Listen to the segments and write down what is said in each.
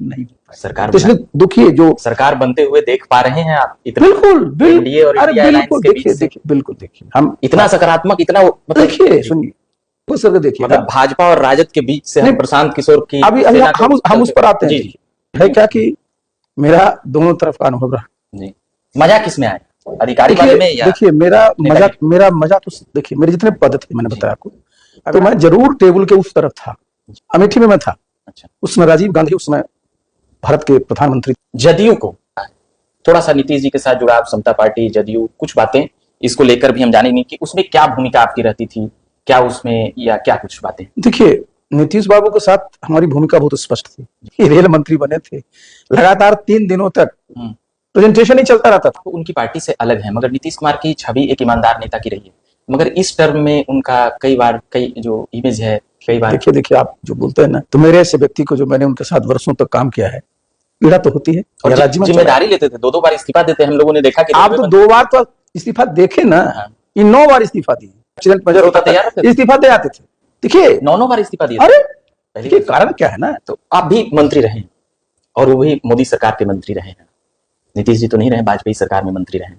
नहीं हो पाया। सरकार तो इसलिए दुखिए जो सरकार बनते हुए देख पा रहे हैं आप बिल्कुल और अरे इंडिया बिल्कुल के बीच से देखिए बिल्कुल देखिए हम इतना सकारात्मक इतना मतलब देखिए सुनिए उस तरह देखिए मतलब भाजपा और राजद के बीच से हम प्रशांत किशोर की अभी हम उस पर आते हैं। है क्या कि मेरा दोनों तरफ का अनुभव रहा जी। मजा किस में आया, अधिकारी वाले में या देखिए मेरा मजा तो देखिए मेरे जितने पद थे मैंने बताया आपको, तो मैं जरूर टेबल के उस तरफ था, अमेठी में मैं था। अच्छा। उसमें राजीव गांधी उस समय भारत के प्रधानमंत्री। जदयू को थोड़ा सा नीतीश जी के साथ जुड़ाव, समता पार्टी जदयू कुछ बातें इसको लेकर भी हम जानेंगे कि उसमें क्या भूमिका आपकी रहती थी, क्या उसमें या क्या कुछ बातें। देखिए नीतीश बाबू के साथ हमारी भूमिका बहुत स्पष्ट थी। रेल मंत्री बने थे, लगातार 3 दिनों तक प्रेजेंटेशन ही चलता रहता था। उनकी पार्टी से अलग है, मगर नीतीश कुमार की छवि एक ईमानदार नेता की रही है, मगर इस टर्म में उनका कई जो इमेज है कई बार। देखिए आप जो बोलते हैं ना, तो मेरे ऐसे व्यक्ति को जो मैंने उनके साथ वर्षों तक काम किया है, पीड़ा तो होती है। और राज्य में जिम्मेदारी लेते थे, 2 बार इस्तीफा देते हम लोगों ने देखा कि आप तो 2 बार तो इस्तीफा देखे ना, इन 9 बार इस्तीफा दिए। एक्सीडेंट मेजर होता था, इस्तीफा दे आते थे। देखिए 9 बार इस्तीफा दिया। अरे देखिए कारण क्या है ना, तो आप भी मंत्री रहे और वो भी मोदी सरकार के मंत्री रहे हैं, नीतीश जी तो नहीं रहे, वाजपेयी सरकार में मंत्री रहे।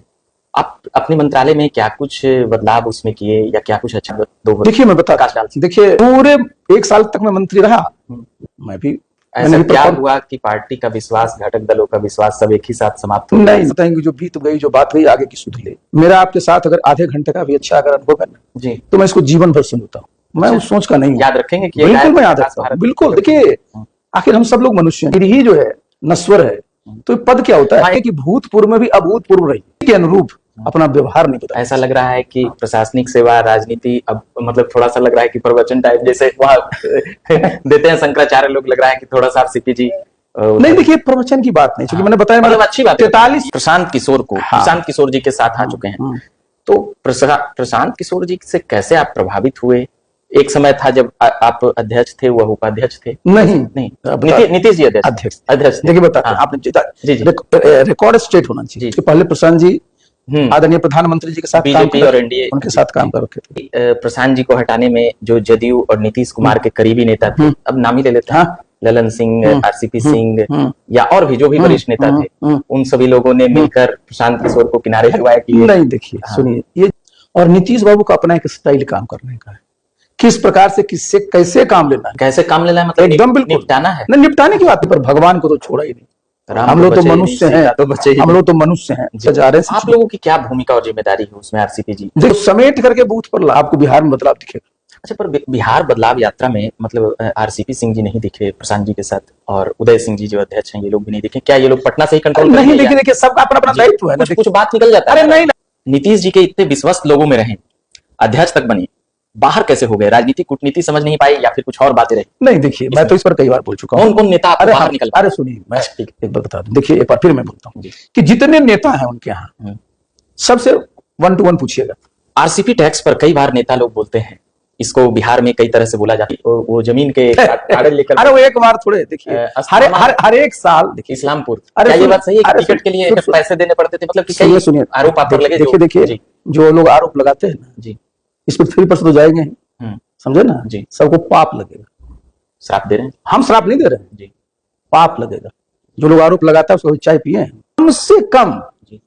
आप अपने मंत्रालय में क्या कुछ बदलाव उसमें किए या क्या कुछ अच्छा देखिए मैं बता, देखिए पूरे 1 साल तक मैं मंत्री रहा, मैं भी ऐसा क्या हुआ कि पार्टी का विश्वास, घटक दलों का विश्वास सब एक ही साथ समाप्त हो? नहीं बताएंगे, जो बीत गई जो बात गई आगे की सुध ले। मेरा आपके साथ अगर आधे घंटे का भी अच्छा अगर अनुभव है ना जी, तो मैं इसको जीवन भर सुनता हूँ। मैं उस सोच का नहीं याद रखेंगे कि बिल्कुल मैं याद रखता हूँ। बिल्कुल देखिए आखिर हम सब लोग मनुष्य हैं, ही जो है नश्वर है, तो पद क्या होता है कि भूतपूर्व में भी अभूतपूर्व रही के अनुरूप अपना व्यवहार नहीं पता। ऐसा लग रहा है कि प्रशासनिक सेवा राजनीति अब मतलब थोड़ा सा लग रहा है कि प्रवचन टाइप जैसे वहां देते हैं शंकराचार्य लोग, लग रहा है कि थोड़ा सा सीपी जी नहीं। देखिए प्रवचन की बात नहीं, क्योंकि मैंने बताया मतलब अच्छी बात 43 प्रशांत किशोर को प्रशांत किशोर जी के साथ आ चुके हैं। तो प्रशांत किशोर जी से कैसे आप प्रभावित हुए? एक समय था जब आप अध्यक्ष थे, वह उपाध्यक्ष थे। नहीं नीतीश जी अध्यक्ष। देखिए बताते हैं आपने रिकॉर्ड स्टेट होना चाहिए। पहले प्रशांत जी आदरणीय प्रधानमंत्री जी के साथ बीजेपी और एनडीए उनके साथ काम कर रखे थे। प्रशांत जी को हटाने में जो जदयू और नीतीश कुमार के करीबी नेता थे, अब नाम ही ले लेते हैं, ललन सिंह, आरसीपी सिंह या और भी जो भी वरिष्ठ नेता थे, उन सभी लोगों ने मिलकर प्रशांत किशोर को किनारे लगवाया कि नहीं। देखिए सुनिए, ये और नीतीश बाबू का अपना एक स्टाइल काम करने का है, किस प्रकार से किससे कैसे काम लेना है, मतलब एकदम बिल्कुल निपटाना है। निपटाने की बात पर भगवान को तो छोड़ा ही नहीं। हम लोग तो मनुष्य हैं, हम लोग तो मनुष्य हैं। जा रहे हैं। आप लोगों की क्या भूमिका और जिम्मेदारी है उसमें आरसीपी जी? जो समेट करके बूथ पर आपको बिहार में बदलाव दिखेगा। अच्छा, पर बिहार बदलाव यात्रा में मतलब आरसीपी सिंह जी नहीं दिखे प्रशांत जी के साथ, और उदय सिंह जी जो अध्यक्ष हैं ये लोग भी नहीं दिखे। क्या ये लोग पटना से ही कंट्रोल नहीं? देखिए सबका अपना अपना दायित्व है ना, कुछ बात निकल जाता है। अरे नहीं, नीतीश जी के इतने विश्वस्त लोगों में रहे, अध्यक्ष तक बने, बाहर कैसे हो गए? राजनीतिक कूटनीति समझ नहीं पाए या फिर कुछ और बातें रही? नहीं देखिए मैं तो इस पर कई बार बोल चुका हूँ। कौन नेता बाहर निकल? अरे सुनिए मैं एक बार बता दूं, देखिए एक बार फिर मैं बोलता हूँ कि जितने नेता हैं उनके यहाँ सबसे 1 to 1 पूछिएगा। आरसीपी टैक्स पर कई बार नेता लोग बोलते हैं, इसको बिहार में कई तरह से बोला जाता है, वो जमीन के कागज लेकर। अरे वो एक बार थोड़े देखिए हर एक साल देखिए इस्लामपुर, क्या ये बात सही है कि टिकट के लिए पैसे देने पड़ते थे? मतलब कि सुनिए आरोप आप पर लगे। देखिए जो लोग आरोप लगाते हैं ना जी, इस पर 3% तो जाएंगे, समझे ना जी। सबको पाप लगेगा। श्राप दे रहे हैं? हम श्राप नहीं दे रहे हैं जी, पाप लगेगा। जो लोग आरोप लगाता है उसको चाय पिए, कम से कम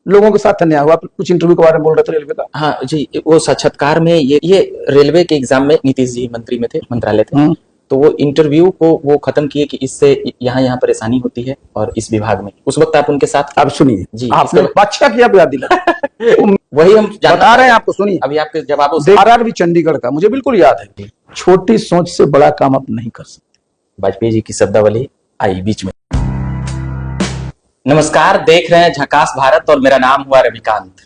लोगों के साथ अन्याय हुआ। कुछ इंटरव्यू के बारे में बोल रहे थे रेलवे का। हाँ जी, वो साक्षात्कार में ये रेलवे के एग्जाम में नीतीश जी मंत्री में थे, मंत्रालय थे, तो वो इंटरव्यू को वो खत्म किए कि इससे यहाँ परेशानी होती है और इस विभाग में। उस वक्त आप उनके साथ? अब सुनिए जी, आपने अच्छा किया याद दिला। वही हम बता रहे हैं आपको। सुनिए अभी आपके जवाब भी चंडीगढ़ का मुझे बिल्कुल याद है, छोटी सोच से बड़ा काम आप नहीं कर सकते। वाजपेयी जी की शब्दावली आई बीच में। नमस्कार, देख रहे हैं झकास भारत और मेरा नाम हुआ रविकांत।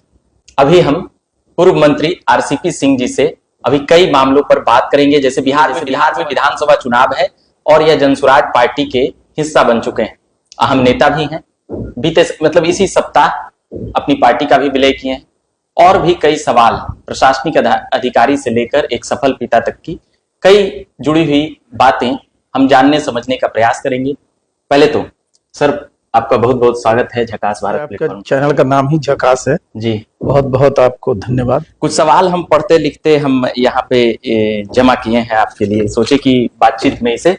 अभी हम पूर्व मंत्री आरसीपी सिंह जी से अभी कई मामलों पर बात करेंगे। जैसे बिहार में विधानसभा चुनाव है और यह जनसुराज पार्टी के हिस्सा बन चुके हैं, अहम नेता भी हैं। बीते मतलब इसी सप्ताह अपनी पार्टी का भी विलय किए हैं और भी कई सवाल प्रशासनिक अधिकारी से लेकर एक सफल पिता तक की कई जुड़ी हुई बातें हम जानने समझने का प्रयास करेंगे। पहले तो सर आपका बहुत बहुत स्वागत है झकास भारत प्लेटफॉर्म। चैनल का नाम ही झकास है जी, बहुत बहुत आपको धन्यवाद। कुछ सवाल हम पढ़ते लिखते हम यहाँ पे जमा किए हैं आपके लिए, सोचे कि बातचीत में इसे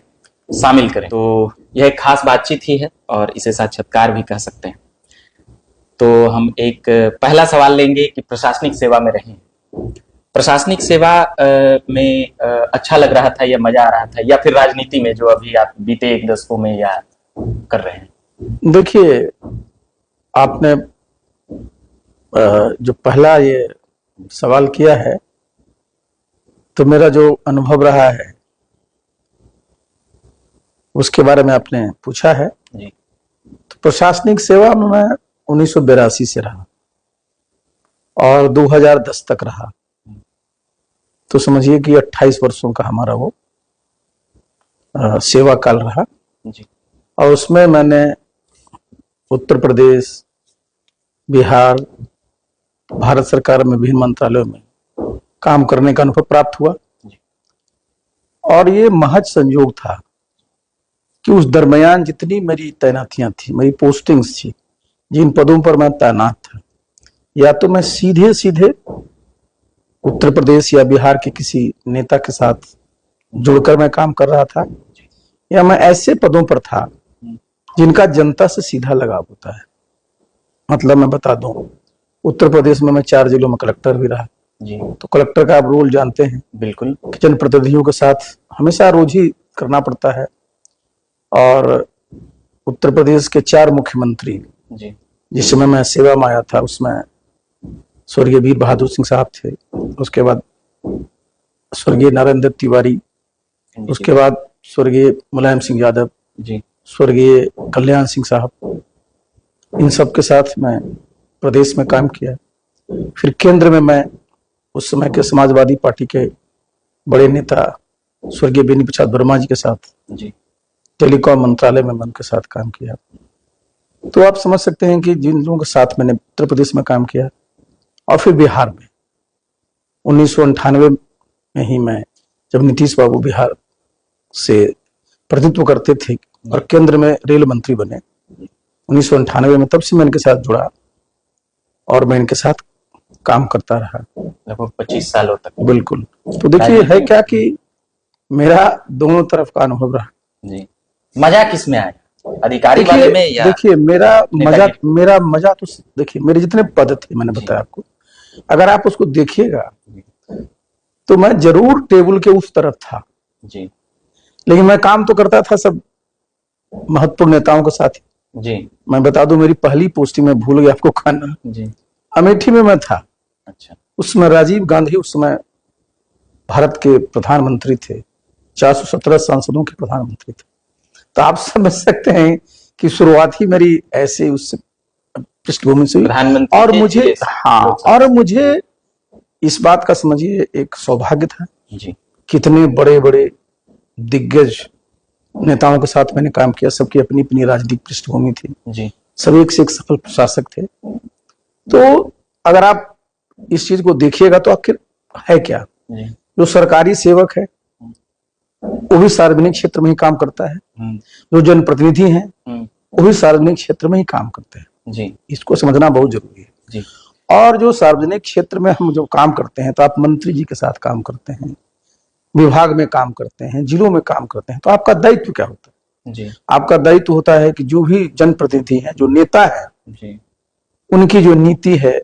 शामिल करें। तो यह एक खास बातचीत ही है और इसे साक्षात्कार भी कह सकते हैं। तो हम एक पहला सवाल लेंगे कि प्रशासनिक सेवा में रहें, प्रशासनिक सेवा में अच्छा लग रहा था या मजा आ रहा था, या फिर राजनीति में जो अभी आप बीते एक दशकों में या कर रहे हैं? देखिए, आपने जो पहला ये सवाल किया है, तो मेरा जो अनुभव रहा है उसके बारे में आपने पूछा है जी। तो प्रशासनिक सेवा में मैं 1982 से रहा और 2010 तक रहा, तो समझिए कि 28 वर्षों का हमारा वो सेवा काल रहा जी। और उसमें मैंने उत्तर प्रदेश, बिहार, भारत सरकार में विभिन्न मंत्रालयों में काम करने का अनुभव प्राप्त हुआ। और ये महज संयोग था कि उस दरमियान जितनी मेरी तैनातियां थी, मेरी पोस्टिंग्स थी, जिन पदों पर मैं तैनात था, या तो मैं सीधे सीधे उत्तर प्रदेश या बिहार के किसी नेता के साथ जुड़कर मैं काम कर रहा था, या मैं ऐसे पदों पर था जिनका जनता से सीधा लगाव होता है। मतलब मैं बता दूं, उत्तर प्रदेश में मैं 4 जिलों में कलेक्टर भी रहा जी। तो कलेक्टर का आप रोल जानते हैं, बिल्कुल, कि जनप्रतिनिधियों के साथ हमेशा रोज ही करना पड़ता है। और उत्तर प्रदेश के 4 मुख्यमंत्री जी। जिस समय मैं सेवा में आया था, उसमें स्वर्गीय वीर बहादुर सिंह साहब थे, उसके बाद स्वर्गीय नरेंद्र तिवारी, उसके बाद स्वर्गीय मुलायम सिंह यादव जी, स्वर्गीय कल्याण सिंह साहब, इन सब के साथ मैं प्रदेश में काम किया। फिर केंद्र में मैं उस समय के समाजवादी पार्टी के बड़े नेता स्वर्गीय बेनी प्रसाद वर्मा जी के साथ जी, टेलीकॉम मंत्रालय में मैं उनके साथ काम किया। तो आप समझ सकते हैं कि जिन लोगों के साथ मैंने उत्तर प्रदेश में काम किया और फिर बिहार में 1998 में ही मैं, जब नीतीश बाबू बिहार से प्रतिनिधित्व करते थे और केंद्र में रेल मंत्री बने 1998 में, तब से मैं इनके साथ जुड़ा और मैं इनके साथ काम करता रहा लगभग 25 सालों तक। बिल्कुल। तो देखिए, है क्या कि मेरा दोनों तरफ का अनुभव रहा जी। मजा किस में आया, अधिकारी वाले में या? देखिए, मेरा मजा तो देखिए, मेरे जितने पद थे मैंने बताया आपको, अगर आप उसको देखिएगा तो मैं जरूर टेबल के उस तरफ था जी, लेकिन मैं काम तो करता था सब महत्वपूर्ण नेताओं के साथ जी। मैं बता दूं, मेरी पहली पोस्टिंग में भूल गया आपको कहना जी। अमेठी में मैं था। अच्छा। उसमें राजीव गांधी उस समय भारत के प्रधानमंत्री थे, 417 सांसदों के प्रधानमंत्री थे। तो आप समझ सकते हैं कि शुरुआत ही मेरी ऐसे उस पृष्ठभूमि से हुई। और मुझे और मुझे इस बात का समझिए एक सौभाग्य था जी, कितने बड़े बड़े दिग्गज नेताओं के साथ मैंने काम किया, सबकी अपनी अपनी राजनीतिक पृष्ठभूमि थी जी, सब एक से एक सफल प्रशासक थे। तो अगर आप इस चीज को देखिएगा तो आखिर है क्या, जो सरकारी सेवक है वो भी सार्वजनिक क्षेत्र में ही काम करता है, जो जनप्रतिनिधि हैं वो भी सार्वजनिक क्षेत्र में ही काम करते हैं जी। इसको समझना बहुत जरूरी है जी। और जो सार्वजनिक क्षेत्र में हम जो काम करते हैं, तो आप मंत्री जी के साथ काम करते हैं, विभाग में काम करते हैं, जिलों में काम करते हैं, तो आपका दायित्व क्या होता है जी। आपका दायित्व होता है कि जो भी जनप्रतिनिधि है, जो नेता है जी, उनकी जो नीति है,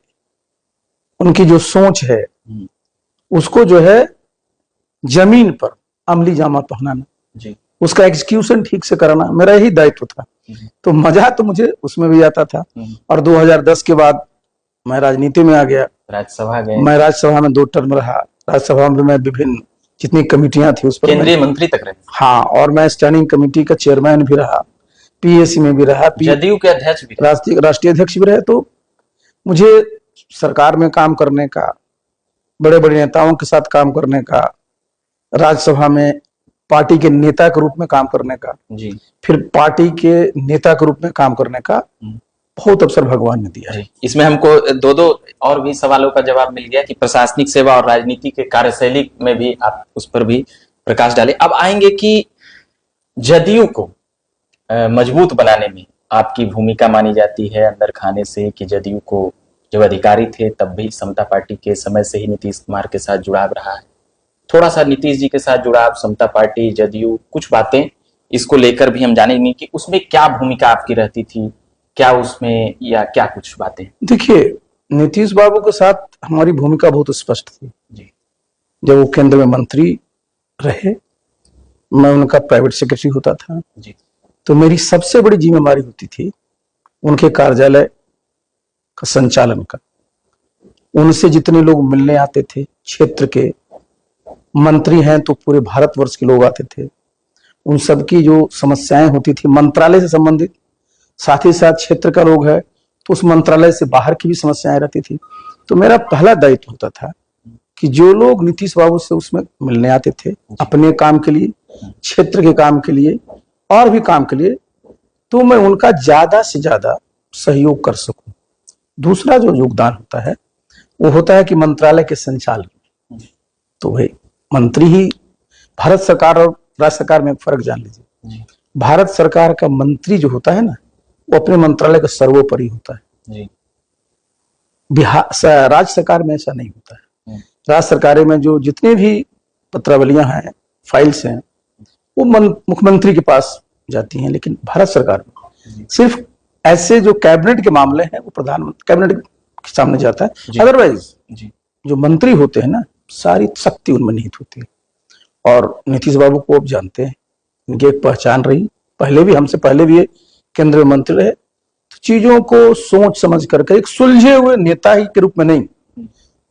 उनकी जो सोच है, उसको जो है जमीन पर अमली जामा पहनाना जी, उसका एग्जीक्यूशन ठीक से कराना मेरा यही दायित्व था। तो मजा तो मुझे उसमें भी आता था। और 2010 के बाद मैं राजनीति में आ गया, राज्यसभा गए, मैं राज्यसभा में 2 टर्म रहा, राज्यसभा में मैं विभिन्न जितनी कमेटियां थी उस पर केंद्रीय मंत्री तक रहे। हाँ, और मैं स्टैंडिंग कमेटी का चेयरमैन भी रहा, पीएसी में भी रहा, जदयू के अध्यक्ष भी, राष्ट्रीय अध्यक्ष भी रहे। तो मुझे सरकार में काम करने का, बड़े बड़े नेताओं के साथ काम करने का, राज्यसभा में पार्टी के नेता के रूप में काम करने का, जी, फिर पार्टी के नेता के रूप में काम करने का बहुत अवसर भगवान ने दिया है। इसमें हमको दो और भी सवालों का जवाब मिल गया कि प्रशासनिक सेवा और राजनीति के कार्यशैली में भी आप उस पर भी प्रकाश डालें। अब आएंगे कि जदयू को मजबूत बनाने में आपकी भूमिका मानी जाती है अंदर खाने से, कि जदयू को जब अधिकारी थे तब भी समता पार्टी के समय से ही नीतीश कुमार के साथ जुड़ाव रहा है, थोड़ा सा नीतीश जी के साथ जुड़ाव, समता पार्टी, जदयू, कुछ बातें इसको लेकर भी हम जानेंगे कि उसमें क्या भूमिका आपकी रहती थी, क्या उसमें या क्या कुछ बातें। देखिए, नीतीश बाबू के साथ हमारी भूमिका बहुत स्पष्ट थी। जी जब वो केंद्र में मंत्री रहे, मैं उनका प्राइवेट सेक्रेटरी होता था, जी तो मेरी सबसे बड़ी जिम्मेदारी होती थी उनके कार्यालय का संचालन का। उनसे जितने लोग मिलने आते थे, क्षेत्र के मंत्री हैं तो पूरे भारतवर्ष के लोग आते थे, उन सबकी जो समस्याएं होती थी मंत्रालय से संबंधित, साथ ही साथ क्षेत्र का लोग है तो उस मंत्रालय से बाहर की भी समस्याएं रहती थी। तो मेरा पहला दायित्व होता था कि जो लोग नीतीश बाबू से उसमें मिलने आते थे अपने काम के लिए, क्षेत्र के काम के लिए और भी काम के लिए, तो मैं उनका ज्यादा से ज्यादा सहयोग कर सकूं। दूसरा जो योगदान होता है वो होता है कि मंत्रालय के संचालन में, तो भाई मंत्री ही, भारत सरकार और राज्य सरकार में एक फर्क जान लीजिए। भारत सरकार का मंत्री जो होता है ना, वो अपने मंत्रालय का सर्वोपरि होता है। बिहार राज्य सरकार में ऐसा नहीं होता है। राज्य सरकारें में जो जितने भी पत्रावलियां हैं, फाइल्स हैं, वो मुख्यमंत्री के पास जाती हैं, लेकिन भारत सरकार में सिर्फ ऐसे जो कैबिनेट के मामले हैं वो प्रधानमंत्री कैबिनेट के सामने जाता है। अदरवाइज जो मंत्री होते हैं ना, सारी शक्ति उनमें निहित होती है। और नीतीश बाबू को आप जानते हैं, इनकी एक पहचान रही, पहले भी, हमसे पहले भी ये केंद्रीय मंत्री रहे, तो चीजों को सोच समझ करके एक सुलझे हुए नेता ही के रूप में नहीं,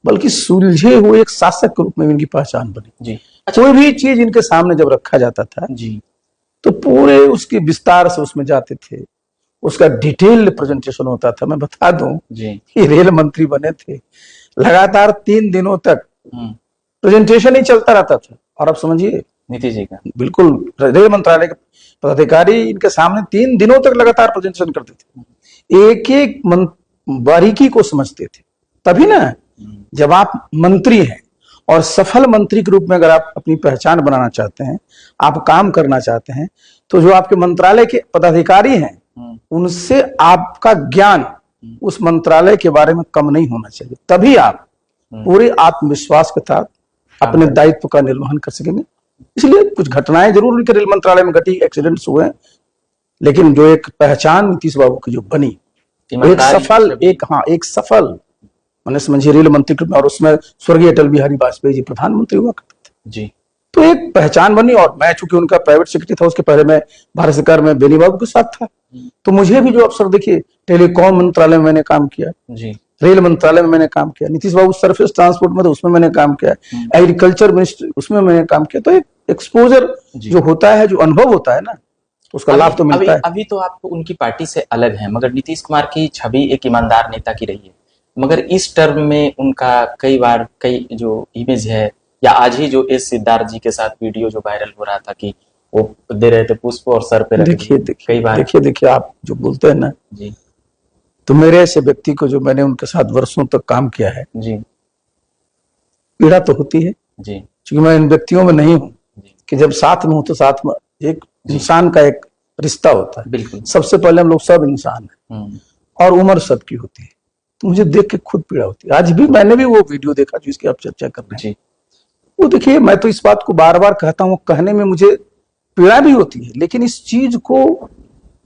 बल्कि सुलझे हुए एक शासक के रूप में इनकी पहचान बनी। कोई भी चीज इनके सामने जब रखा जाता था तो पूरे उसके विस्तार से उसमें जाते थे, उसका डिटेल प्रेजेंटेशन होता था। मैं बता दूं, ये रेल मंत्री बने थे, लगातार 3 दिनों तक प्रेजेंटेशन ही चलता रहता था। और आप समझिए, नीतीश जी का बिल्कुल, रेल मंत्रालय के पदाधिकारी इनके सामने 3 दिनों तक लगातार प्रेजेंटेशन करते थे, एक एक बारीकी को समझते थे। तभी ना, जब आप मंत्री हैं और सफल मंत्री के रूप में अगर आप अपनी पहचान बनाना चाहते हैं, आप काम करना चाहते हैं, तो जो आपके मंत्रालय के पदाधिकारी हैं उनसे आपका ज्ञान उस मंत्रालय के बारे में कम नहीं होना चाहिए। तभी आप पूरे आत्मविश्वास के साथ अपने दायित्व का निर्वहन कर सकेंगे। इसलिए कुछ घटनाएं जरूर उनके रेल मंत्रालय में घटी, एक्सीडेंट्स हुए, लेकिन जो एक पहचान नीतीश बाबू की जो बनी, एक सफल मैंने समझिए रेल मंत्री के रूप में, और उसमें स्वर्गीय अटल बिहारी वाजपेयी जी प्रधानमंत्री हुआ करते थे। तो एक पहचान बनी। और मैं चूंकि उनका प्राइवेट सेक्रेटरी था, उसके पहले मैं भारत सरकार में बेनी बाबू के साथ था, तो मुझे भी जो अवसर, देखिए, टेलीकॉम मंत्रालय में मैंने काम किया, रेल मंत्रालय में मैंने काम किया, नीतीश बाबू सरफेस ट्रांसपोर्ट में, तो उसमें मैंने काम किया, एग्रीकल्चर मिनिस्ट्री उसमें मैंने काम किया। तो एक एक्सपोजर जो होता है, जो अनुभव होता है ना, उसका लाभ तो मिलता है। अभी तो आप उनकी पार्टी से अलग हैं, मगर नीतीश कुमार की छवि एक ईमानदार नेता की रही है। मगर इस टर्म में उनका कई जो इमेज है, या आज ही जो एस सिद्धार्थ जी के साथ वीडियो जो वायरल हो रहा था कि वो दे रहे थे पुष्प और सर पे कई बार देखिए आप जो बोलते हैं ना जी, तो मेरे ऐसे व्यक्ति को, जो मैंने उनके साथ वर्षों तक काम किया है जी, पीड़ा तो होती है जी, क्योंकि मैं इन व्यक्तियों में नहीं हूँ कि जब साथ में हूं तो साथ में एक इंसान का एक रिश्ता होता है। बिल्कुल, सबसे पहले हम लोग सब इंसान हैं और उम्र सबकी होती है। तो मुझे देख के खुद पीड़ा होती है। आज भी मैंने भी वो वीडियो देखा जिसकी आप चर्चा कर रहे हैं। वो देखिए, मैं तो इस बात को बार बार कहता हूँ, कहने में मुझे पीड़ा भी होती है, लेकिन इस चीज को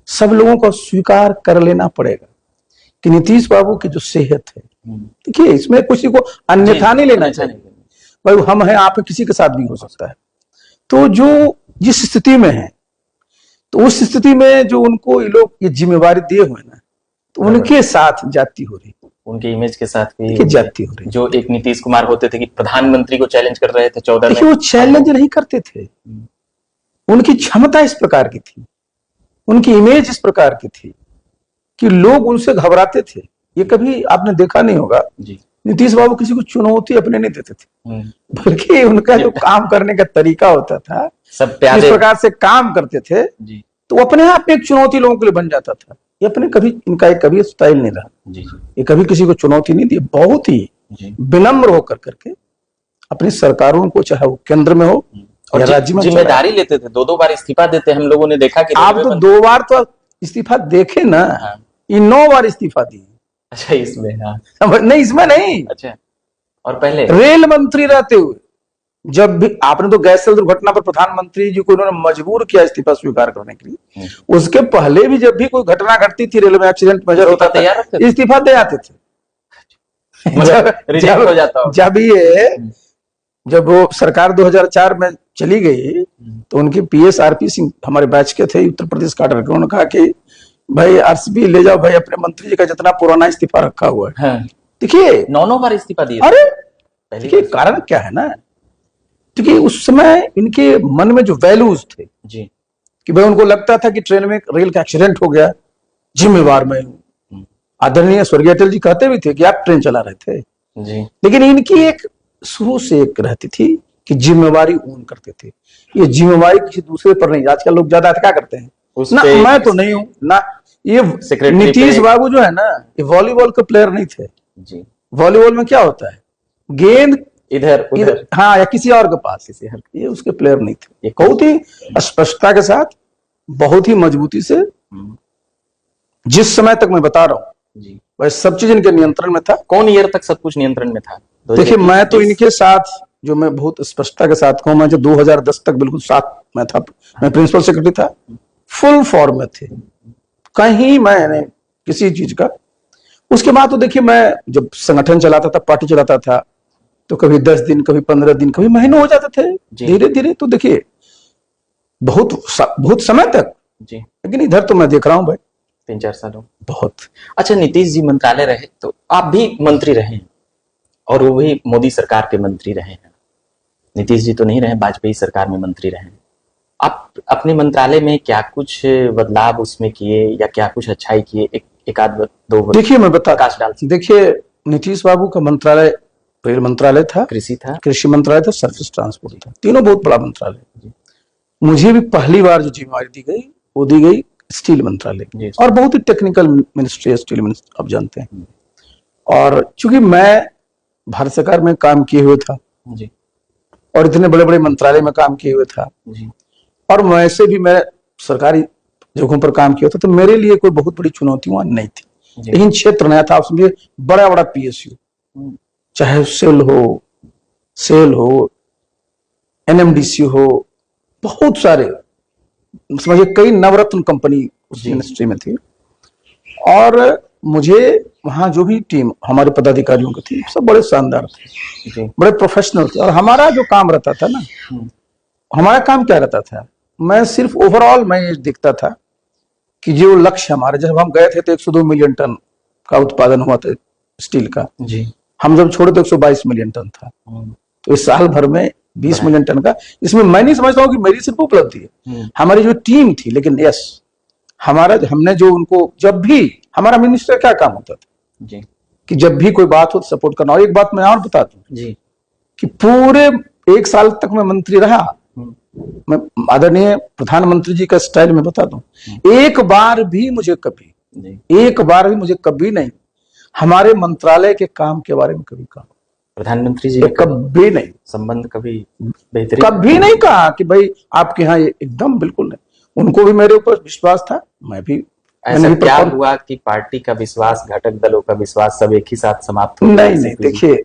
सब लोगों को स्वीकार कर लेना पड़ेगा कि नीतीश बाबू की जो सेहत है, देखिए, इसमें किसी को अन्यथा नहीं लेना चाहिए। भाई हम हैं, आप किसी के साथ भी हो सकता है। तो जो जिस स्थिति में है, तो उस स्थिति में जो उनको ये लोग ये जिम्मेवारी दिए हुए ना, तो उनके साथ जाती हो रही, उनके इमेज के साथ भी जाती हो रही। जो एक नीतीश कुमार होते थे कि प्रधानमंत्री को चैलेंज कर रहे थे 14 में, वो चैलेंज नहीं करते थे, उनकी क्षमता इस प्रकार की थी, उनकी इमेज इस प्रकार की थी कि लोग उनसे घबराते थे। ये कभी आपने देखा नहीं होगा, नीतीश बाबू किसी को चुनौती अपने नहीं देते थे, बल्कि उनका जो काम करने का तरीका होता था, सब इस प्रकार से काम करते थे, तो अपने आप में एक चुनौती लोगों के लिए बन जाता था। ये अपने कभी, इनका एक कभी स्टाइल नहीं रहा, ये कभी किसी को चुनौती नहीं दी, बहुत ही विनम्र होकर करके अपनी सरकारों को, चाहे वो केंद्र में हो और राज्य में, जिम्मेदारी लेते थे। 2 बार इस्तीफा देते हम लोगों ने देखा कि आप तो 2 बार तो इस्तीफा देखे ना, ये 9 बार इस्तीफा दिए। अच्छा, इसमें? हाँ, नहीं, इसमें नहीं। अच्छा, और पहले रेल मंत्री रहते हुए जब भी आपने तो गैस सेल दुर्घटना पर प्रधानमंत्री जी को उन्होंने मजबूर किया इस्तीफा स्वीकार करने के लिए, उसके पहले भी जब भी कोई घटना घटती थी, रेलवे एक्सीडेंट मेजर होता तैयार रखते था, थे। इस्तीफा दे आते थे। रिजेक्ट हो जाता होगा। जब वो सरकार 2004 में चली गई तो उनके पीएस आरपी सिंह हमारे बैच के थे, उत्तर प्रदेश काडर के, उन्होंने कहा कि भाई आरसीपी ले जाओ भाई अपने मंत्री जी का जितना पुराना इस्तीफा रखा हुआ है। हाँ। देखिए 9 बार इस्तीफा दिए। अरे पहली देखिए बार। कारण क्या है ना, क्योंकि उस समय इनके मन में जो वैल्यूज थे जी कि भाई उनको लगता था कि ट्रेन में रेल का एक्सीडेंट हो गया, जिम्मेवार मैं हूं। आदरणीय स्वर्गीय अटल जी कहते भी थे कि आप ट्रेन चला रहे थे, जी लेकिन इनकी एक शुरू से एक रहती थी कि जिम्मेवारी ओन करते थे। ये जिम्मेवारी किसी दूसरे पर नहीं। आजकल लोग ज्यादा क्या करते हैं उस ना, पे मैं तो नहीं हूं ना। ये सेक्रेटरी नीतीश पे- बाबू जो है ना, ये वॉलीबॉल के प्लेयर नहीं थे। जी वॉलीबॉल में क्या होता है, गेंद इधर उधर हाँ या किसी और के पास, ये उसके प्लेयर नहीं थे। ये बहुत ही स्पष्टता के साथ, बहुत ही मजबूती से, जिस समय तक मैं बता रहा हूं जी। वह सब चीज इनके नियंत्रण में था। कौन ईयर तक सब कुछ नियंत्रण में था? देखिए मैं तो 2021? इनके साथ, जो मैं बहुत स्पष्टता के साथ कहूं, मैं जब 2010 तक बिल्कुल साथ में था, मैं प्रिंसिपल सेक्रेटरी था, फुल फॉर्म में थे, कहीं मैंने किसी चीज का। उसके बाद तो देखिए मैं जब संगठन चलाता था, पार्टी चलाता था, तो कभी 10 दिन, कभी 15 दिन, कभी महीनों हो जाते थे, धीरे धीरे। तो देखिए बहुत समय तक जी, लेकिन इधर तो मैं देख रहा हूं भाई 3-4 सालों। बहुत। अच्छा, नीतीश जी मंत्रालय रहे तो आप भी मंत्री रहे हैं, और वो भी मोदी सरकार के मंत्री रहे हैं। नीतीश जी तो नहीं रहे, वाजपेयी सरकार में मंत्री रहे। आप अपने मंत्रालय में क्या कुछ बदलाव उसमें किए या क्या कुछ अच्छाई किए? एक आध दो देखिए मैं बता, प्रकाश डाल। देखिए नीतीश बाबू का मंत्रालय रेल मंत्रालय था, कृषि था, कृषि मंत्रालय था, सर्विस ट्रांसपोर्ट था, तीनों बहुत बड़ा मंत्रालय। मुझे भी पहली बार जो जिम्मेवारी दी गई वो दी गई स्टील मंत्रालय की, और बहुत ही टेक्निकल मिनिस्ट्री है स्टील मिनिस्ट्री, आप जानते हैं। और चूंकि मैं भारत सरकार में काम किए हुए था जी और इतने बड़े बड़े मंत्रालय में काम किए हुए था, जी, और वैसे भी मैं सरकारी जगहों पर काम किया था, तो मेरे लिए कोई बहुत बड़ी चुनौती वहां नहीं थी। लेकिन क्षेत्र नया था, उसमें बड़ा बड़ा पीएसयू, चाहे सेल हो, एनएमडीसी हो, बहुत सारे, समझिए कई नवरत्न कंपनी उस मिनिस्ट्री में थी। और मुझे वहां जो भी टीम हमारे पदाधिकारियों की थी, सब बड़े शानदार थे, बड़े प्रोफेशनल थे। और हमारा जो काम रहता था ना, हमारा काम क्या रहता था, मैं सिर्फ ओवरऑल मैं ये देखता था कि जो लक्ष्य हमारे, जब हम गए थे तो 102 मिलियन टन का उत्पादन हुआ था स्टील का जी। हम जब छोड़े तो 122 मिलियन टन था। तो इस साल भर में 20 मिलियन टन का, इसमें मैं नहीं समझता हूँ कि मेरी सिर्फ उपलब्धि है, हमारी जो टीम थी। लेकिन यस, हमने जो उनको, जब भी हमारा मिनिस्टर क्या काम होता था जी, कि जब भी कोई बात हो तो सपोर्ट करना। और एक बात मैं और बता दूं जी, कि पूरे 1 साल तक मैं मंत्री रहा, मैं आदरणीय प्रधानमंत्री जी का स्टाइल में बता दूं, एक बार भी मुझे कभी नहीं हमारे मंत्रालय के काम के बारे में कभी कहा, प्रधानमंत्री जी कभी नहीं, संबंध कभी बेहतरीन कभी नहीं कहा कि भाई आपके यहाँ एकदम बिल्कुल नहीं। उनको भी मेरे ऊपर विश्वास था, मैं भी। ऐसा क्या हुआ कि पार्टी का विश्वास, घटक दलों का विश्वास सब एक ही साथ समाप्त हो? नहीं,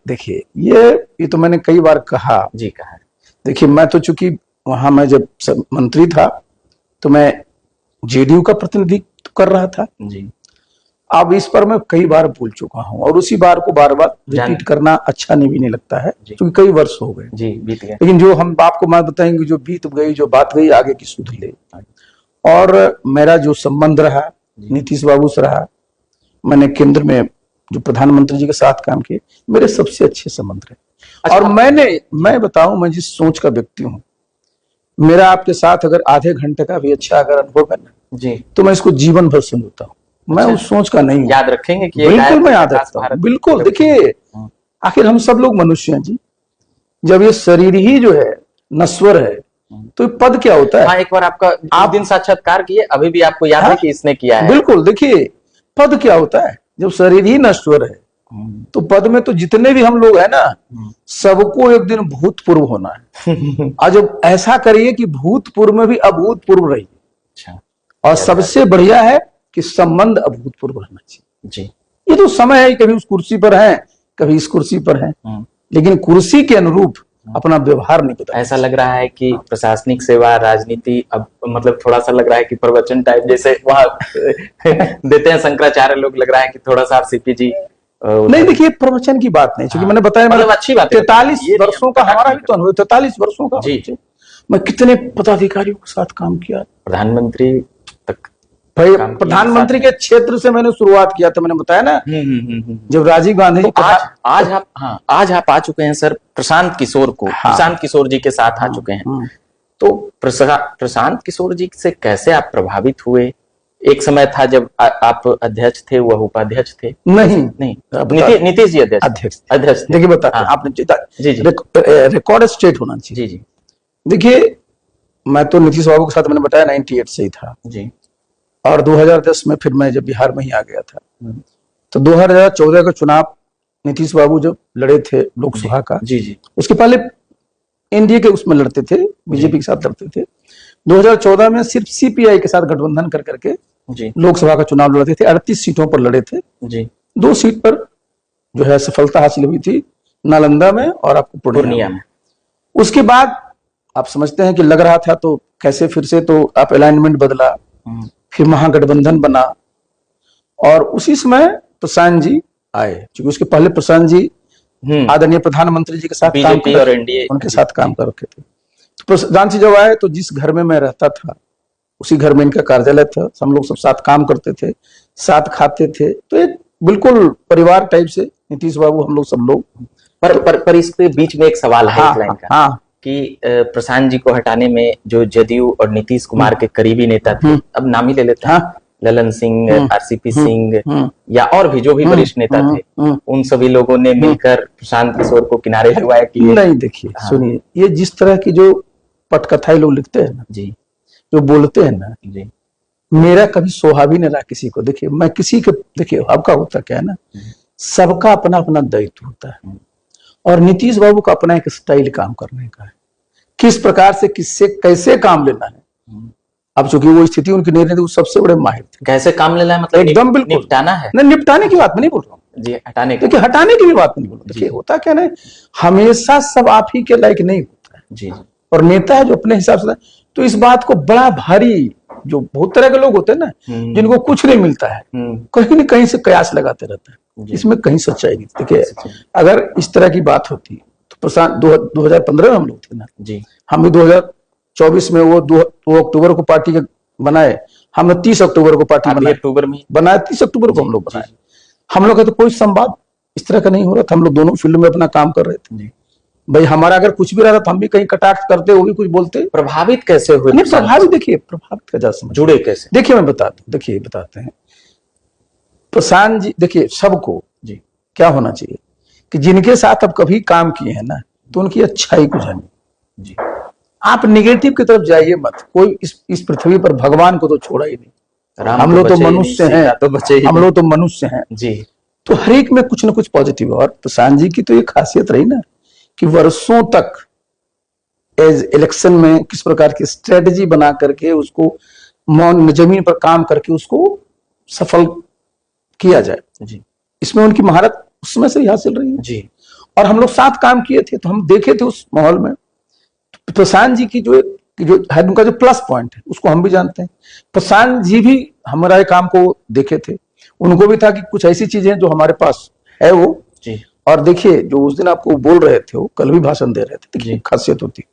देखिए ये तो मैंने कई बार कहा जी, कहा। देखिए मैं तो चूंकि वहां मैं जब मंत्री था तो मैं जेडीयू का प्रतिनिधित्व कर रहा था जी। अब इस पर मैं कई बार भूल चुका हूं, और उसी बार को बार बार रिपीट करना अच्छा नहीं लगता है, क्योंकि कई वर्ष हो गए जी, बीत गए। लेकिन जो हम आपको मैं बताएंगे, जो बीत गई, जो बात गई, आगे की सुध ले। और मेरा जो संबंध रहा नीतीश बाबू से रहा, मैंने केंद्र में जो प्रधानमंत्री जी के साथ काम किए, मेरे सबसे अच्छे संबंध रहे। अच्छा, और मैं बताऊं, मैं जिस सोच का व्यक्ति हूं, मेरा आपके साथ अगर आधे घंटे का भी अच्छा अगर अनुभव है ना जी, तो मैं इसको जीवन भर समझता हूँ। मैं उस सोच का नहीं, याद रखेंगे कि बिल्कुल मैं याद रखता हूँ, बिल्कुल। देखिए आखिर हम सब लोग मनुष्य हैं जी, जब ये शरीर ही जो है नश्वर है तो पद क्या होता है? हाँ, एक बार आप दिन साक्षात्कार किए, अभी भी आपको याद है कि इसने किया है? बिल्कुल। देखिए पद क्या होता है, जब शरीर ही नश्वर है तो पद में तो जितने भी हम लोग है ना, सबको एक दिन भूतपूर्व होना है। और जब ऐसा करिए कि भूतपूर्व में भी अभूतपूर्व रहिए। अच्छा, और सबसे बढ़िया है कि संबंध अभूतपूर्व रहना चाहिए जी। ये तो समय है, कभी उस कुर्सी पर है, कभी इस कुर्सी पर है, लेकिन कुर्सी के अनुरूप अपना व्यवहार नहीं बदल। ऐसा लग रहा है कि प्रशासनिक सेवा राजनीति अब मतलब थोड़ा सा लग रहा है कि प्रवचन टाइप जैसे वहाँ देते हैं शंकराचार्य लोग, लग रहा है कि थोड़ा सा आरसीपी जी नहीं, देखिए प्रवचन की बात नहीं, क्योंकि मैंने बताया मतलब अच्छी बात है। 43 ये नहीं, वर्षों का हमारा भी तो अनुभव, 43 वर्षों का जी। परिचय। मैं कितने पदाधिकारियों के साथ काम किया, प्रधानमंत्री तक भाई काम किया प्रधानमंत्री साथ के क्षेत्र से मैंने शुरुआत किया था, मैंने बताया ना, जब राजीव गांधी जी तो आज आप आ चुके हैं सर प्रशांत किशोर को, हाँ। प्रशांत किशोर जी के साथ आ चुके हैं। तो प्रशांत किशोर जी से कैसे आप प्रभावित हुए? एक समय था जब आप अध्यक्ष थे, वह उपाध्यक्ष थे। नहीं, नीतीश जी अध्यक्ष थे। देखिए बताते हैं, हाँ। आपने जी जी रिकॉर्ड स्टेट होना चाहिए। जी जी देखिए मैं तो नीतीश बाबू के साथ मैंने बताया 98 से ही था जी, और 2010 में फिर मैं जब बिहार में ही आ गया था, तो 2014 का चुनाव नीतीश बाबू जब लड़े थे लोकसभा का, जी जी, उसके पहले एनडीए के उसमें लड़ते थे, बीजेपी के साथ लड़ते थे। 2014 में सिर्फ सीपीआई के साथ गठबंधन कर करके जी लोकसभा का चुनाव लड़ते थे, 38 सीटों पर लड़े थे। जी, 2 सीट पर जो है सफलता हासिल हुई थी, नालंदा में और आपको पूर्णिया में। उसके बाद आप समझते हैं कि लग रहा था तो कैसे फिर से तो आप अलाइनमेंट बदला, फिर महागठबंधन बना और उसी समय प्रशांत जी आए, क्योंकि उसके पहले प्रशांत जी आदरणीय प्रधानमंत्री जी के साथ बीजेपी और एनडीए उनके साथ काम कर रखे थे। तो प्रशांत जी जब आए तो जिस घर में मैं रहता था उसी घर में इनका कार्यालय था, हम लोग सब साथ काम करते थे, साथ खाते थे, तो एक बिल्कुल परिवार टाइप से नीतीश बाबू हम लोग सब लोग। पर इसके बीच में एक सवाल है हाँ, इस लाइन का, हाँ, कि प्रशांत जी को हटाने में जो जदयू और नीतीश कुमार के करीबी नेता थे, अब नाम ही ले लेते हैं, हाँ, ललन सिंह, आरसीपी सिंह या और भी जो भी वरिष्ठ नेता थे, उन सभी लोगों ने मिलकर प्रशांत किशोर को किनारे लगवाया कि नहीं। देखिए सुनिए, ये जिस तरह की जो पटकथाई लोग लिखते हैं ना जी, जो बोलते हैं ना जी, मेरा कभी सोहा भी नहीं रहा किसी को। देखिए मैं किसी के, देखिए आपका होता क्या है ना, सबका अपना अपना दायित्व होता है और नीतीश बाबू का अपना एक स्टाइल काम करने का है, किस प्रकार से किससे कैसे काम लेना है। अब चूंकि वो स्थिति उनकी नहीं रहती, वो सबसे बड़े माहिर थे। कैसे काम लेना है मतलब एकदम बिल्कुल निपटाना है, नहीं, निपटाने की बात में नहीं बोल रहा हूँ जी, हटाने की, देखिए हटाने की भी बात नहीं बोल रहा। देखिए होता क्या ना, हमेशा सब आप ही के लायक नहीं होता है जी, और नेता है जो अपने हिसाब से, तो इस बात को बड़ा भारी, जो बहुत तरह के लोग होते हैं ना जिनको कुछ नहीं मिलता है, कहीं न कहीं से कयास लगाते रहते हैं, इसमें कहीं सच्चाई नहीं। देखिए अगर इस तरह की बात होती तो प्रशांत 2015 में हम लोग थे ना जी, हम भी 2024 में वो 2 अक्टूबर को पार्टी के बनाए, हमने 30 अक्टूबर को पार्टी बनाई, अक्टूबर में बनाया 30 अक्टूबर को हम लोग बनाए। हम लोग का तो कोई संवाद इस तरह का नहीं हो रहा था, हम लोग दोनों फील्ड में अपना काम कर रहे थे। भाई हमारा अगर कुछ भी रहा था हम भी कहीं कटाक्ष करते, वो भी कुछ बोलते। प्रभावित कैसे हुए? नहीं प्रभावित, देखिए प्रभावित कैसे समझ जुड़े कैसे? देखिए मैं बताता हूँ, देखिए बताते हैं प्रशांत जी। देखिए सबको जी क्या होना चाहिए कि जिनके साथ आप कभी काम किए हैं ना तो उनकी अच्छाई को जानिए जी, आप निगेटिव की तरफ जाइए मत। कोई इस पृथ्वी पर भगवान को तो छोड़ा ही नहीं, हम लोग तो मनुष्य हैं, हम लोग तो मनुष्य हैं जी, तो हर एक में कुछ ना कुछ पॉजिटिव है। और प्रशांत जी की तो ये खासियत रही ना कि वर्षों तक एज इलेक्शन में किस प्रकार की स्ट्रेटजी बना करके उसको जमीन पर काम करके उसको सफल किया जाए जी, इसमें उनकी महारत उस समय से ही हासिल रही है जी, और हम लोग साथ काम किए थे तो हम देखे थे उस माहौल में। प्रशांत जी की जो है उनका जो प्लस पॉइंट है उसको हम भी जानते हैं। प्रशांत जी भी हमारे काम को देखे थे, उनको भी था कि कुछ ऐसी चीजें जो हमारे पास है वो जी, और देखिए जो उस दिन आपको बोल रहे थे वो कल भी भाषण दे रहे थे, देखिए खासियत होती।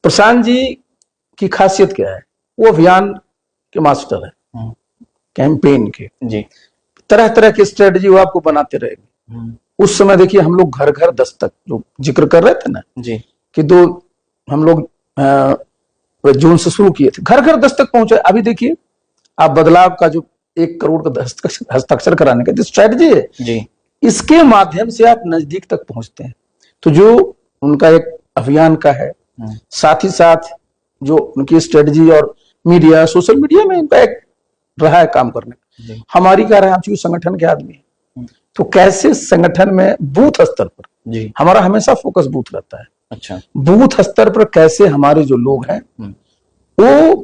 प्रशांत जी की खासियत क्या है, वो अभियान के मास्टर है, कैंपेन के जी, तरह तरह की स्ट्रेटजी वो आपको बनाते रहेंगे। उस समय देखिए हम लोग घर घर दस्तक जो जिक्र कर रहे थे ना जी कि हम लोग जून से शुरू किए थे, घर घर दस्तक पहुंचे। अभी देखिए आप बदलाव का जो 1 करोड़ का हस्ताक्षर कराने का जो स्ट्रेटजी है जी, इसके माध्यम से आप नजदीक तक पहुंचते हैं। तो जो उनका एक अभियान का है, साथ ही साथ जो उनकी स्ट्रेटजी और मीडिया सोशल मीडिया में इनका एक रहा है काम करने। हमारी क्या रहा है, हम चूंकि संगठन के आदमी हैं तो कैसे संगठन में बूथ स्तर पर जी हमारा हमेशा फोकस बूथ रहता है। अच्छा, बूथ स्तर पर कैसे हमारे जो लोग हैं वो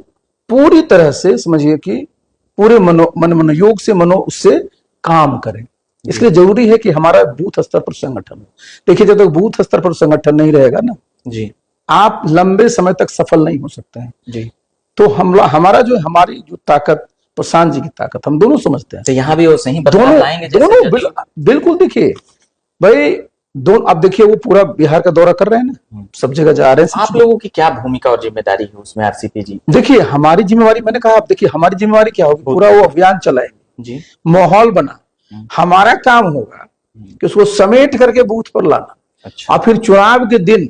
पूरी तरह से समझिए कि पूरे मनोयोग से उससे काम करें। इसलिए जरूरी है कि हमारा बूथ स्तर पर संगठन हो। देखिए जब तक बूथ स्तर पर संगठन नहीं रहेगा ना जी आप लंबे समय तक सफल नहीं हो सकते हैं। जी। तो हमारी जो ताकत, प्रशांत जी की ताकत हम दोनों समझते हैं। तो यहाँ भी वो सही बदलाव दोनों लाएंगे जैसे दोनों जज- बिल्कुल देखिए भाई, दोनों अब देखिए वो पूरा बिहार का दौरा कर रहे हैं ना, सब जगह जा रहे हैं। आप लोगों की क्या भूमिका और जिम्मेदारी है उसमें आरसीपी जी? देखिए हमारी जिम्मेवारी, मैंने कहा, आप देखिए हमारी जिम्मेवारी क्या होगी, पूरा वो अभियान चलाएंगे जी माहौल बना। हमारा काम होगा कि उसको समेट करके बूथ पर लाना, अच्छा और फिर चुनाव के दिन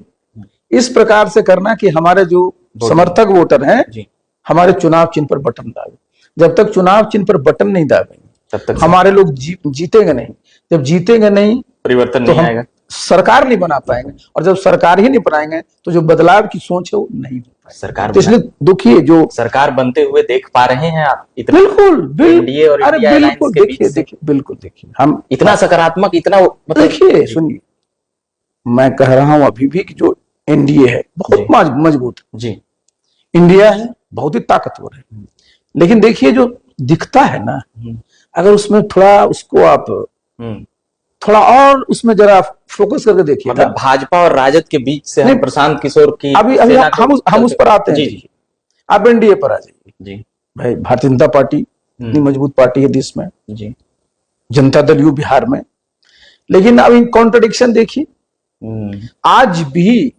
इस प्रकार से करना कि हमारे जो समर्थक वोटर हैं जी हमारे चुनाव चिन्ह पर बटन दागे। जब तक चुनाव चिन्ह पर बटन नहीं दागेंगे तब तक हमारे लोग जीतेंगे नहीं। जब जीतेंगे नहीं परिवर्तन तो नहीं हम आएगा। सरकार नहीं बना पाएंगे, और जब सरकार ही नहीं बनाएंगे तो जो बदलाव की सोच है वो नहीं हो पाएगी। सरकार तो इसलिए दुखिए जो सरकार बनते हुए देख पा रहे हैं आप इतना? बिल्कुल एनडीए और अरे इंडिया अलायंस बिल्कुल के बीच देखिए से देखिए बिल्कुल देखिए हम इतना सकारात्मक, इतना मतलब देखिए सुनिए, मैं कह रहा हूं अभी भी कि जो एनडीए है बहुत मजबूत है, जी इंडिया है बहुत ही ताकतवर है। लेकिन देखिए जो दिखता है ना, अगर उसमें थोड़ा उसको आप थोड़ा और उसमें जरा फोकस करके देखिए मतलब भाजपा और राजद के बीच से हम प्रशांत किशोर की अभी सेना हम उस पर आते हैं। जी जी आप एनडीए पर आ जाइए जी भाई। भारतीय जनता पार्टी इतनी मजबूत पार्टी है देश में, जी जनता दल यू बिहार में। लेकिन अब इन कॉन्ट्रडिक्शन देखिए, आज भी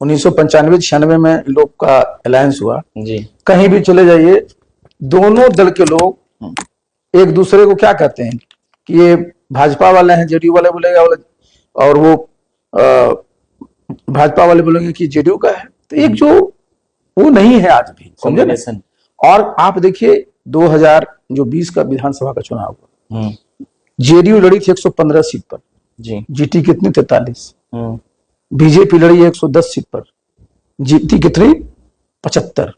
1995-96 में लोग का अलायंस हुआ जी, कहीं भी चले जाइए, दोनों दल के लोग एक दूसरे को क्या कहते हैं कि ये भाजपा वाले हैं, जेडीयू वाले बोलेगा, और वो भाजपा वाले बोलेंगे कि जेडीयू का है। तो एक जो वो नहीं है आज भी, समझे ना। और आप देखिए 2020 का विधानसभा का चुनाव हुआ, जेडीयू लड़ी थी 115 सीट पर, जी जीती कितनी 43। बीजेपी लड़ी 110 सीट पर, जीती कितनी 75।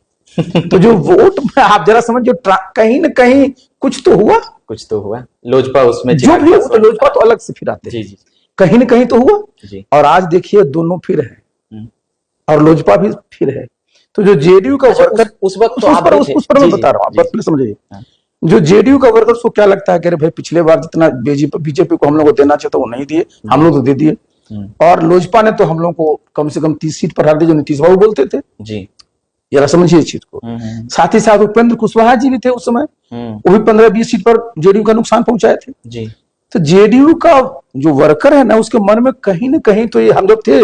तो जो वोट में आप जरा समझ, जो कहीं ना कहीं कुछ तो हुआ, लोजपा उसमें जो भी तो लोजपा तो अलग से फिर आते जी जी कहीं ना कहीं तो हुआ जी। और आज देखिए दोनों फिर है और लोजपा भी फिर है। तो जो जेडीयू का वर्कर उस वक्त उस पर मैं बता रहा हूँ, आप समझिए। जो जेडीयू का वर्कर उसको क्या लगता है कि अरे भाई पिछले बार जितना बीजेपी को हम लोग को देना चाहिए था वो नहीं दिए, हम लोग तो दे दिए। और लोजपा ने तो हम लोग को कम से कम 30 सीट पर हार दी, जो नीतीश बाबू बोलते थे जी। जरा समझिए इस चीज को। साथ ही साथ उपेंद्र कुशवाहा जी भी थे उस समय, वो भी 15-20 सीट पर जेडीयू का नुकसान पहुंचाए थे जी। तो जेडीयू का जो वर्कर है ना, उसके मन में कहीं ना कहीं तो ये हम लोग थे,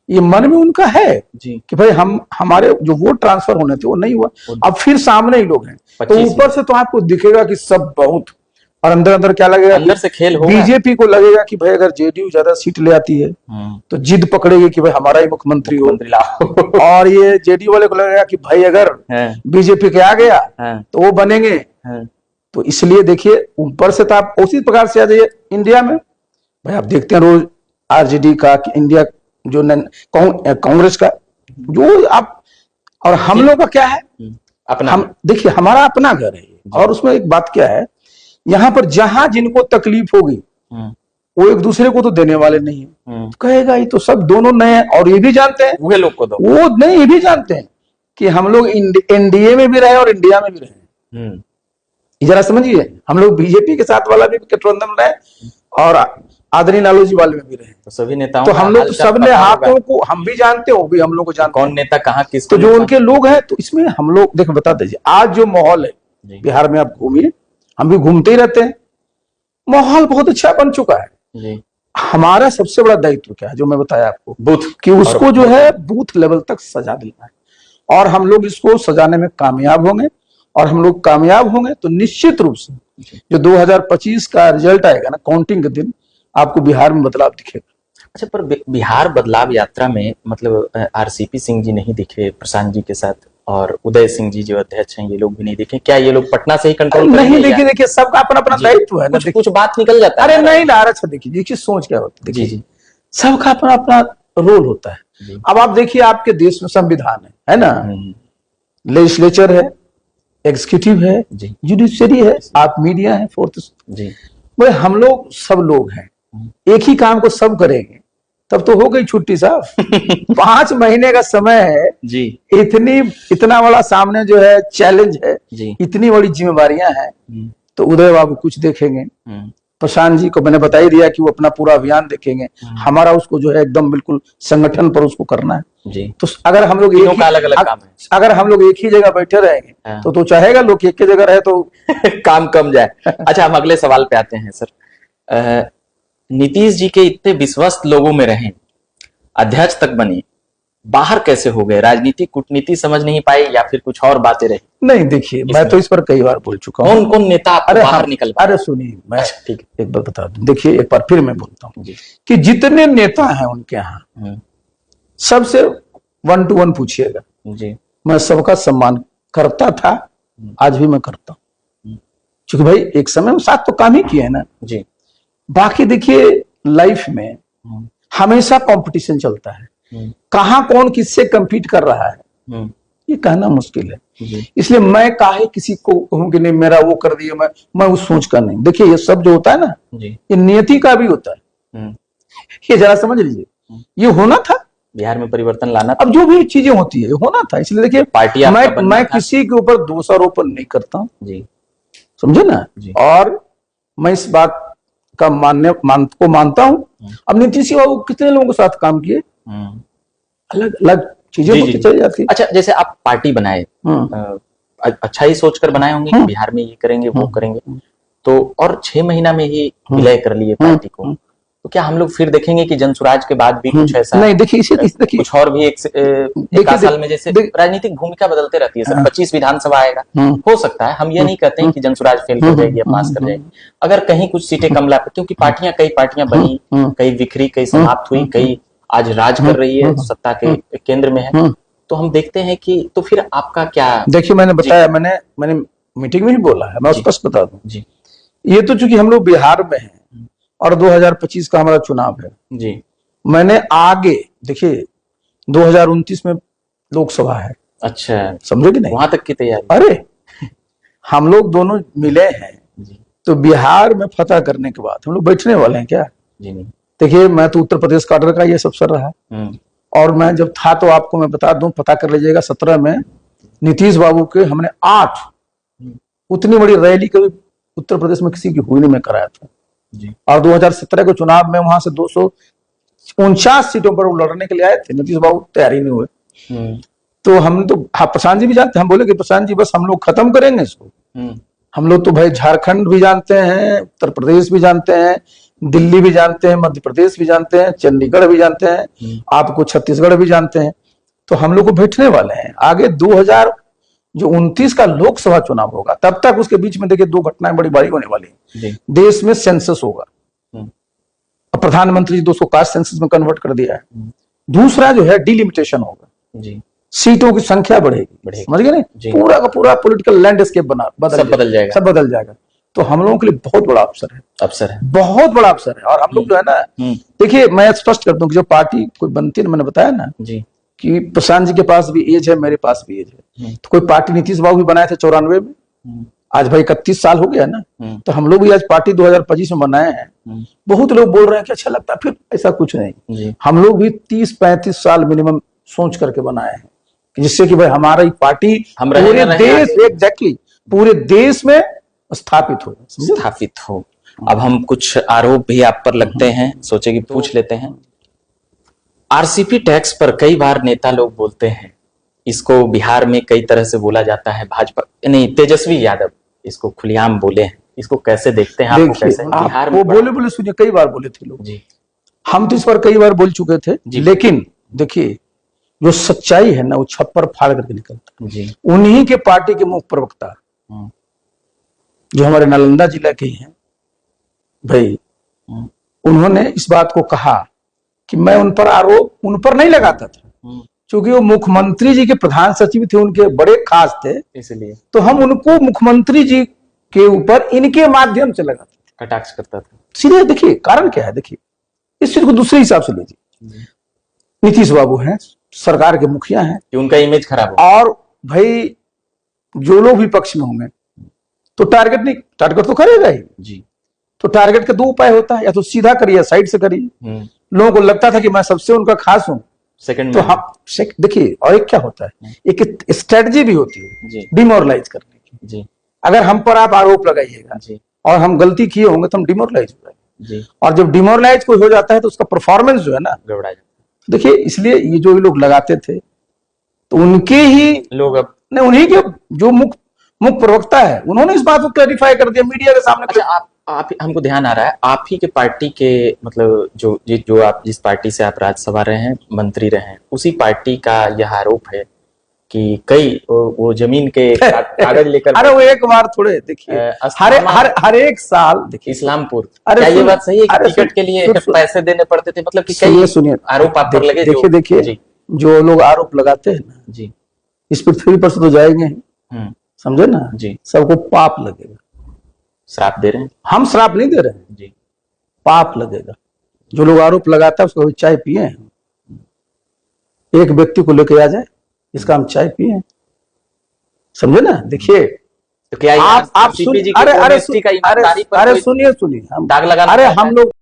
ये मन में उनका है जी कि भाई हमारे जो वोट ट्रांसफर होने थे वो नहीं हुआ। अब फिर सामने ही लोग हैं, तो ऊपर से तो आपको दिखेगा कि सब बहुत, और अंदर अंदर क्या लगेगा, अंदर से खेल होगा। बीजेपी को लगेगा कि भाई अगर जेडीयू ज्यादा सीट ले आती है तो जिद पकड़ेगी कि भाई हमारा ही मुख्यमंत्री हो। और ये जेडीयू वाले को लगेगा कि भाई अगर बीजेपी के आ गया तो वो बनेंगे। तो इसलिए देखिए ऊपर से तो आप उसी प्रकार से आ जाइए इंडिया में, भाई आप देखते हैं रोज आरजेडी का, इंडिया जो कांग्रेस का, जो आप, और हम लोग का क्या है अपना, हम देखिए हमारा अपना घर है। और उसमें एक बात क्या है, यहाँ पर जहां जिनको तकलीफ होगी वो एक दूसरे को तो देने वाले नहीं है, तो कहेगा ये तो सब दोनों नए हैं। और ये भी जानते हैं वो लोग को दो, वो नहीं, ये भी जानते हैं कि हम लोग एनडीए में भी रहे और इंडिया में भी रहे। जरा समझिए, हम लोग बीजेपी के साथ वाला भी गठबंधन में रहे और आदरणीय लालू जी वाले में भी रहे। तो सभी नेताओं, तो हम लोग सबने हाथों को, हम भी जानते हो, भी हम लोग को जानते कौन नेता कहाँ किस, तो जो उनके लोग हैं। तो इसमें हम लोग देखो, बता दीजिए आज जो माहौल है बिहार में, आप घूमिए, हम भी घूमते ही रहते हैं, माहौल बहुत अच्छा बन चुका है जी। हमारा सबसे बड़ा दायित्व क्या है, जो मैं बताया आपको, बूथ, कि उसको जो है बूथ लेवल तक सजा देना है। और हम लोग इसको सजाने में कामयाब होंगे, और हम लोग कामयाब होंगे तो निश्चित रूप से जो 2025 का रिजल्ट आएगा ना, काउंटिंग के दिन, आपको बिहार में बदलाव दिखेगा। अच्छा, पर बिहार बदलाव यात्रा में मतलब आरसीपी सिंह जी नहीं दिखे प्रशांत जी के साथ, और उदय सिंह जी जो अध्यक्ष हैं ये लोग भी नहीं दिखे। क्या ये लोग पटना से ही कंट्रोल नहीं? देखिए सबका अपना अपना दायित्व है ना, कुछ बात निकल जाता है। अरे नहीं ना, अच्छा देखिए देखिए सोच क्या होती है, देखिए सबका अपना अपना रोल होता है। अब आप देखिए आपके देश में संविधान है ना, लेजिस्लेचर है, एग्जीक्यूटिव है, जुडिशरी है, आप मीडिया है, फोर्थ जी। भाई हम लोग सब लोग हैं, एक ही काम को सब करेंगे तब तो हो गई छुट्टी साहब। 5 महीने का समय है जी, इतना बड़ा सामने जो है चैलेंज है जी, इतनी बड़ी जिम्मेवारियां हैं। तो उदय बाबू कुछ देखेंगे, प्रशांत जी को मैंने बता ही दिया कि वो अपना पूरा अभियान देखेंगे। हमारा उसको जो है एकदम बिल्कुल संगठन पर उसको करना है जी। तो अगर हम लोग तीनों का अलग-अलग काम है। अगर हम लोग एक ही जगह बैठे रहेंगे हाँ। तो चाहेगा लोग कि एक ही जगह रहे तो काम कम जाए। अच्छा, हम अगले सवाल पे आते हैं सर। नीतीश जी के इतने विश्वस्त लोगों में रहे, अध्यक्ष तक बने, बाहर कैसे हो गए? राजनीति कूटनीति समझ नहीं पाए या फिर कुछ और बातें रही? नहीं, देखिए मैं तो इस पर कई बार बोल चुका हूँ। कौन कौन नेता आपको बाहर निकल पाए? अरे सुनिए, मैं अच्छा, ठीक है। एक बार बता दूं, देखिए एक बार फिर मैं बोलता हूँ जी। कि जितने नेता हैं उनके यहाँ सबसे 1 to 1 पूछिएगा, जी। मैं सबका सम्मान करता था, आज भी मैं करता हूँ, क्योंकि भाई एक समय में साथ तो काम ही किए है ना जी। बाकी देखिए लाइफ में हमेशा कंपटीशन चलता है, कहां कौन किससे compete कर रहा है ये कहना मुश्किल है। इसलिए मैं काहे किसी को कहूं कि नहीं मेरा वो कर दिया, मैं उस सोच कर नहीं। देखिए ये सब जो होता है ना ये नियति का भी होता है, ये जरा समझ लीजिए, ये होना था बिहार में परिवर्तन लाना था। अब जो भी चीजें होती है ये होना था। इसलिए देखिए पार्टी मैं किसी के ऊपर दोषारोपण नहीं करता हूं जी, समझे ना, और मैं इस बात का मानता हूं। अब नीतीश बाबू कितने लोगों के साथ काम किए, अलग अलग चीजें होती चली जाती। अच्छा, जैसे आप पार्टी बनाए, अच्छा ही सोचकर बनाए होंगे कि बिहार में ये करेंगे वो करेंगे, तो और 6 महीना में ही विलय कर लिए पार्टी को, तो क्या हम लोग फिर देखेंगे कि जनसुराज के बाद भी कुछ ऐसा नहीं? देखिए देखिए कुछ और भी एक साल में, जैसे राजनीतिक भूमिका बदलते रहती है सर, 25 विधानसभा आएगा, हो सकता है, हम ये नहीं कहते हैं कि जनसुराज फेल कर जाएगी या पास कर जाएगी, अगर कहीं कुछ सीटें कम ला, क्योंकि कई पार्टियां बनी, कई बिखरी, कई समाप्त हुई, कई आज राज कर रही है, सत्ता के केंद्र में है, तो हम देखते हैं कि तो फिर आपका क्या? देखिए मैंने बताया, मैंने मीटिंग में ही बोला है, मैं स्पष्ट बता दूं जी, ये तो चूंकि हम लोग बिहार में हैं और 2025 का हमारा चुनाव है जी, मैंने आगे देखिए 2029 में लोकसभा है, अच्छा समझे कि नहीं, वहां तक की तैयारी? अरे हम लोग दोनों मिले हैं जी, तो बिहार में फतह करने के बाद हम लोग बैठने वाले हैं क्या? जी नहीं। देखिए मैं तो उत्तर प्रदेश काडर का ये सब सर रहा, और मैं जब था तो आपको मैं बता दूं, पता कर लीजिएगा, 17 में नीतीश बाबू के हमने 8 उतनी बड़ी रैली कभी उत्तर प्रदेश में किसी की हुई नहीं, मैं कराया था जी। और 2017 के चुनाव में वहां से 249 सीटों पर वो लड़ने के लिए आए थे, नीतीश बाबू तैयारी नहीं हुए। तो हम तो प्रशांत जी भी जानते हैं, हम बोले कि प्रशांत जी बस हम लोग खत्म करेंगे इसको, हम लोग तो भाई झारखंड भी जानते हैं, उत्तर प्रदेश भी जानते हैं, दिल्ली भी जानते हैं, मध्य प्रदेश भी जानते हैं, चंडीगढ़ भी जानते हैं, आपको छत्तीसगढ़ भी जानते हैं, तो हम लोग को बैठने वाले हैं। आगे 2029 का लोकसभा चुनाव होगा, तब तक उसके बीच में देखिए 2 घटनाएं बड़ी भारी होने वाली हैं। देश में सेंसस होगा, प्रधानमंत्री जी 200 कास्ट सेंसस में कन्वर्ट कर दिया है। दूसरा जो है डिलिमिटेशन होगा जी, सीटों की संख्या बढ़ेगी, समझ गए नहीं, पूरा का पूरा पॉलिटिकल लैंडस्केप बदल जाएगा, सब बदल जाएगा। तो हम लोगों के लिए बहुत बड़ा अवसर है, बहुत बड़ा अवसर है। और हम लोग जो है ना, देखिए मैं स्पष्ट करता हूँ कि जो पार्टी कोई बनती है, मैंने बताया ना जी कि प्रशांत जी के पास भी एज है, मेरे पास भी एज है, तो कोई पार्टी नीतीश बाबू भी बनाए थे 94 में, आज भाई 31 साल हो गया ना, तो हम लोग भी आज पार्टी 2025 में बनाए हैं। बहुत लोग बोल रहे हैं कि अच्छा लगता है, फिर ऐसा कुछ नहीं, हम लोग भी 30-35 साल मिनिमम सोच करके बनाए हैं, जिससे कि भाई हमारी पार्टी पूरे देश, एग्जैक्टली पूरे देश में स्थापित हो। अब हम कुछ आरोप भी आप पर लगते हैं, सोचे कि पूछ लेते हैं। आरसीपी टैक्स पर कई बार नेता लोग बोलते हैं, इसको बिहार में कई तरह से बोला जाता है, भाजपा नहीं, तेजस्वी यादव इसको खुलेआम बोले हैं, इसको कैसे देखते हैं? आपको कैसे बिहार में? वो बोले सुनिए, कई बार बोले थे लोग जी, हम तो इस पर कई बार बोल चुके थे, लेकिन देखिए जो सच्चाई है ना वो छप्पर फाड़ करके निकलता है। उन्हीं के पार्टी के मुख्य प्रवक्ता जो हमारे नालंदा जिला के हैं भाई, उन्होंने इस बात को कहा कि मैं उन पर आरोप उन पर नहीं लगाता था, क्योंकि वो मुख्यमंत्री जी के प्रधान सचिव थे, उनके बड़े खास थे, इसलिए तो हम उनको मुख्यमंत्री जी के ऊपर इनके माध्यम से लगाते थे, कटाक्ष करता था। सीधे देखिए कारण क्या है, देखिए इस चीज को दूसरे हिसाब से लीजिए, नीतीश बाबू हैं, सरकार के मुखिया हैं, कि उनका इमेज खराब हो, और भाई जो लोग भी पक्ष में होंगे तो टारगेट तो करेगा ही जी। तो टारगेट का 2 उपाय होता है, या तो सीधा करिए, साइड से करिए। लोगों को लगता था कि मैं सबसे उनका खास हूं, सेकंड तो हम देखिए, और एक क्या होता है, एक स्ट्रेटजी भी होती है डिमोरलाइज करने की जी। अगर हम पर आप आरोप लगाइएगा और हम गलती किए होंगे तो हम डिमोरलाइज हो जाएंगे। जी, और जब डिमोरलाइज कोई हो जाता है तो उसका परफॉर्मेंस जो है ना, गड़बड़ा जाता देखिए इसलिए ये जो लोग लगाते थे तो उनके ही है। लोग अब नहीं, उन्हीं के जो मुख्य प्रवक्ता है उन्होंने इस बात को क्लैरिफाई कर दिया मीडिया के सामने। अच्छा, आप हमको ध्यान आ रहा है, आप ही के पार्टी के मतलब जो आप जिस पार्टी से आप राज्यसभा रहे हैं, मंत्री रहे हैं, उसी पार्टी का यह आरोप है कि कई वो जमीन के कागज लेकर अरे वो एक बार थोड़े देखिए, हर एक साल देखिए इस्लामपुर, अरे क्या ये सुनिए, बात सही है कि अरे टिकट के लिए पैसे देने पड़ते थे? मतलब कि सुनिए कई सुनिए आरोप आप पर लगे। देखिए जी जो लोग आरोप लगाते हैं ना, जी, इस पृथ्वी पर से तो जाएंगे ही, समझे ना जी, सबको पाप लगेगा। श्राप दे रहे हैं हम श्राप नहीं दे रहे हैं, जी। पाप लगेगा। जो लोग आरोप लगाता है उसको चाय पिए हैं, एक व्यक्ति को लेके आ जाए, इसका हम चाय पिए हैं, समझे ना। देखिए तो क्या आप RCP जी की अरे honesty का ईमानदारी पर कोई सुनिए हम दाग लगाना अरे चाहता हम है? लोग